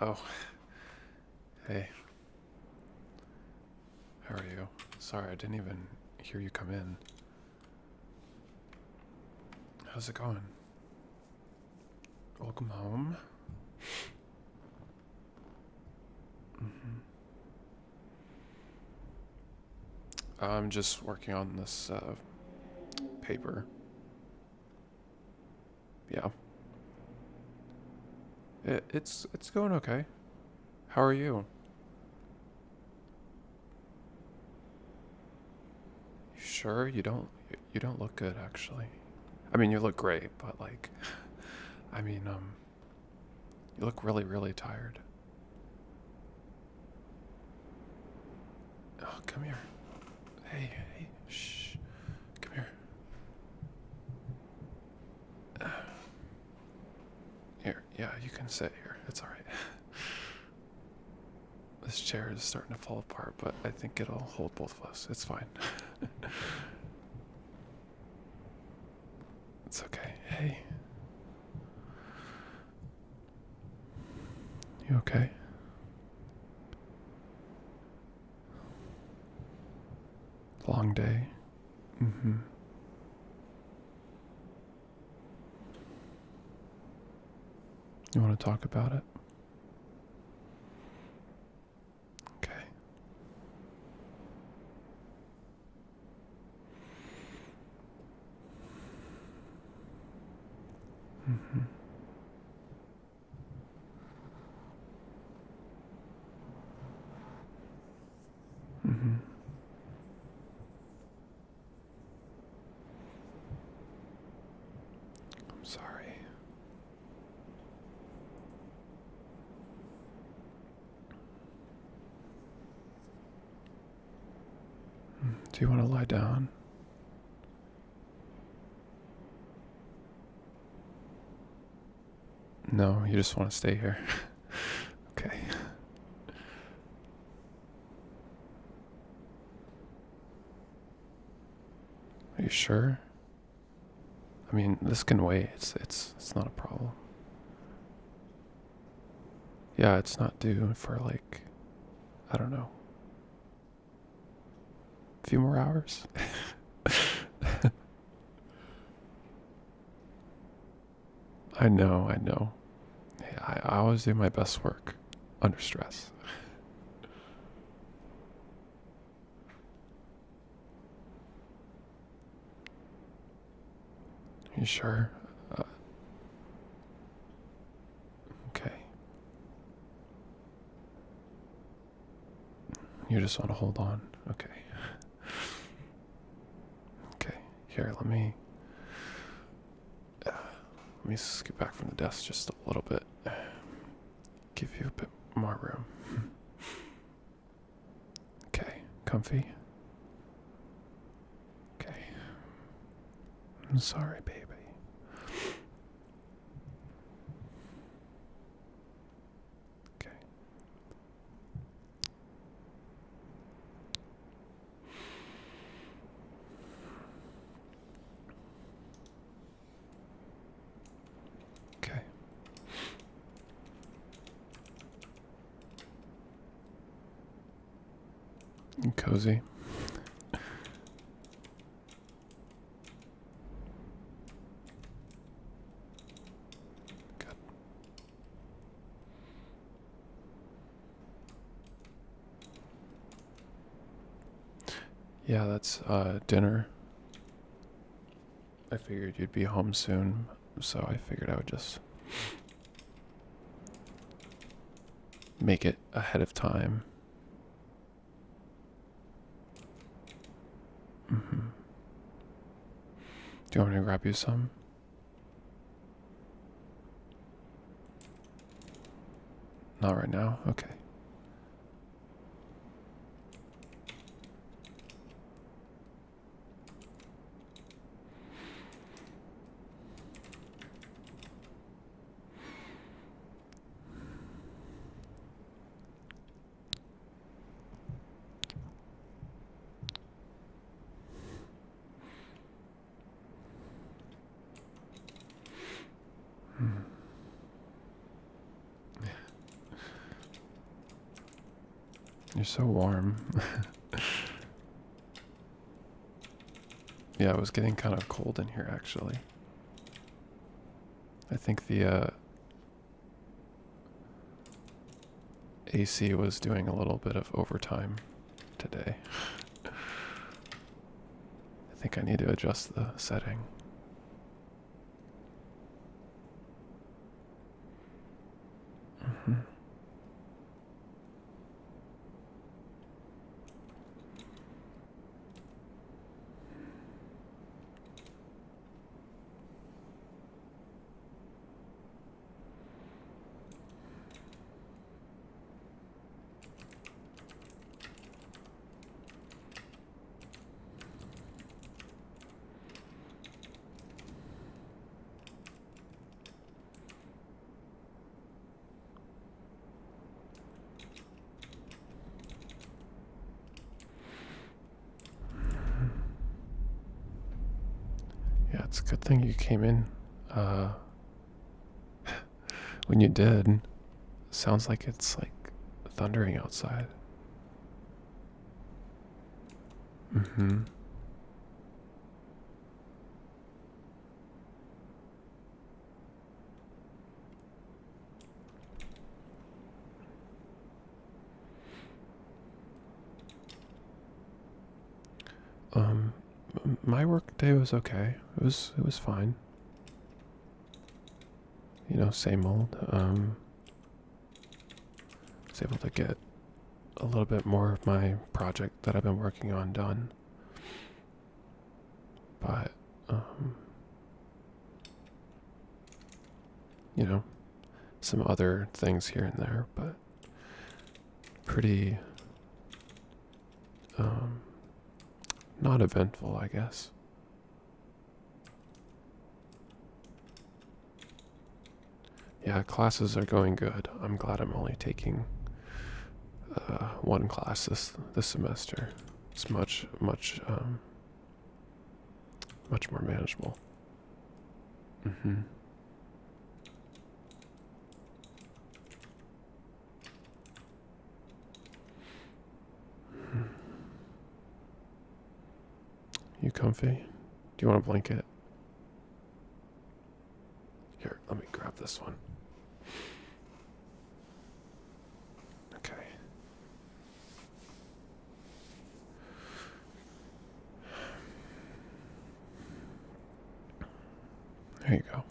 Oh, hey, how are you? Sorry, I didn't even hear you come in. How's it going? Welcome home. hmm I'm just working on this paper. Yeah, it's going okay. How are you? You sure you don't look good actually. I mean, you look great, but like, I mean, you look really tired. Oh, come here. Hey, shh. Come here. Here, yeah, you can sit here. It's all right. This chair is starting to fall apart, but I think it'll hold both of us. It's fine. It's okay. Hey, you okay? Long day. Mm-hmm. You want to talk about it? Okay. Mm-hmm. Mm-hmm. I'm sorry. Do you want to lie down? No, you just want to stay here. Okay. Are you sure? I mean, this can wait. It's not a problem. Yeah, it's not due for like, I don't know, a few more hours. I know, I know. Hey, I always do my best work under stress. You sure? Uh, okay. You just want to hold on. Okay. Okay. Here, let me scoot back from the desk just a little bit. Give you a bit more room. Okay. Comfy? Okay. I'm sorry, baby. Okay. Okay. You cozy? Good. Yeah, that's dinner. I figured you'd be home soon, so I figured I would just make it ahead of time. hmm Do you want me to grab you some? Not right now? Okay. You're so warm. Yeah, it was getting kind of cold in here actually. I think the AC was doing a little bit of overtime today. I think I need to adjust the setting. Yeah, it's a good thing you came in when you did. Sounds like it's like thundering outside. Mm-hmm. My work day was okay. It was fine. You know, same old. Was able to get a little bit more of my project that I've been working on done. But you know, some other things here and there, but pretty not eventful, I guess. Yeah, classes are going good. I'm glad I'm only taking one class this semester. It's much more manageable. Mm-hmm. You comfy? Do you want a blanket? Here, let me grab this one. Okay. There you go.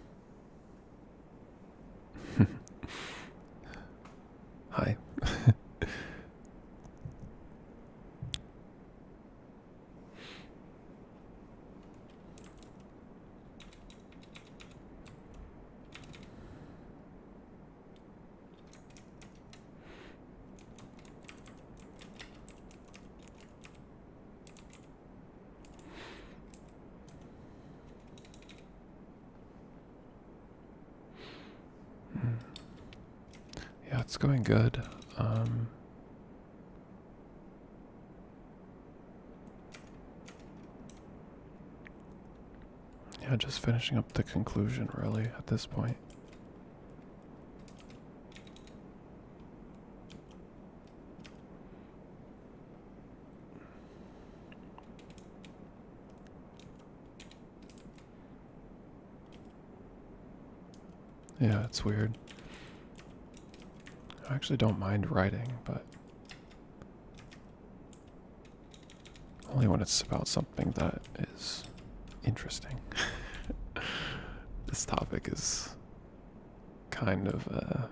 Hi. Yeah, it's going good. Yeah, just finishing up the conclusion really at this point. Yeah, it's weird. I actually don't mind writing, but only when it's about something that is interesting. This topic is kind of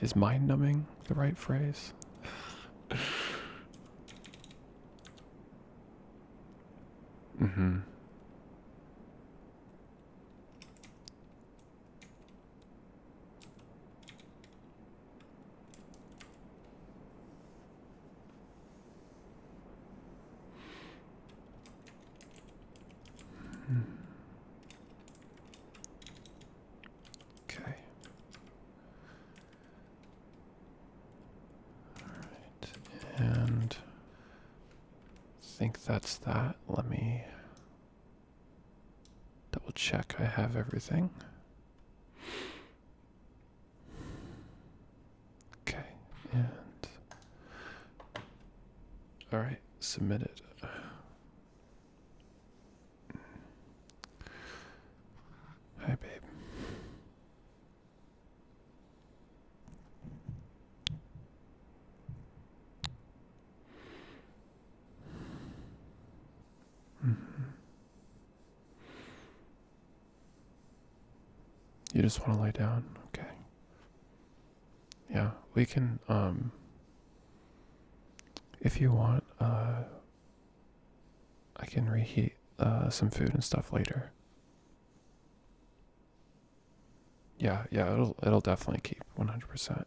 is mind-numbing the right phrase? Mm-hmm. Okay. Alright, and I think that's that. Let me double check I have everything. And all right, submitted. Hi, babe. You just want to lay down? Okay. Yeah, we can, if you want, I can reheat some food and stuff later. Yeah, it'll definitely keep 100%.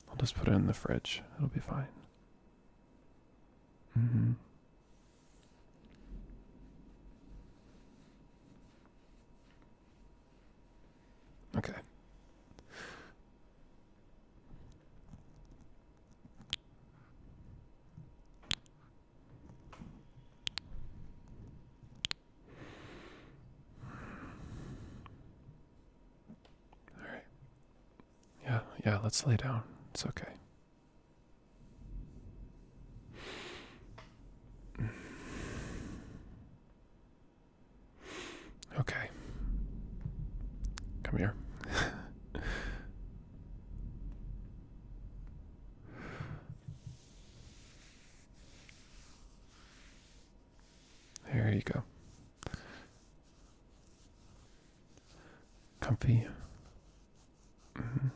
I'll just put it in the fridge. It'll be fine. Mm-hmm. Okay. All right. Yeah, let's lay down. It's okay. Okay. Come here. There you go. Comfy. Mm-hmm.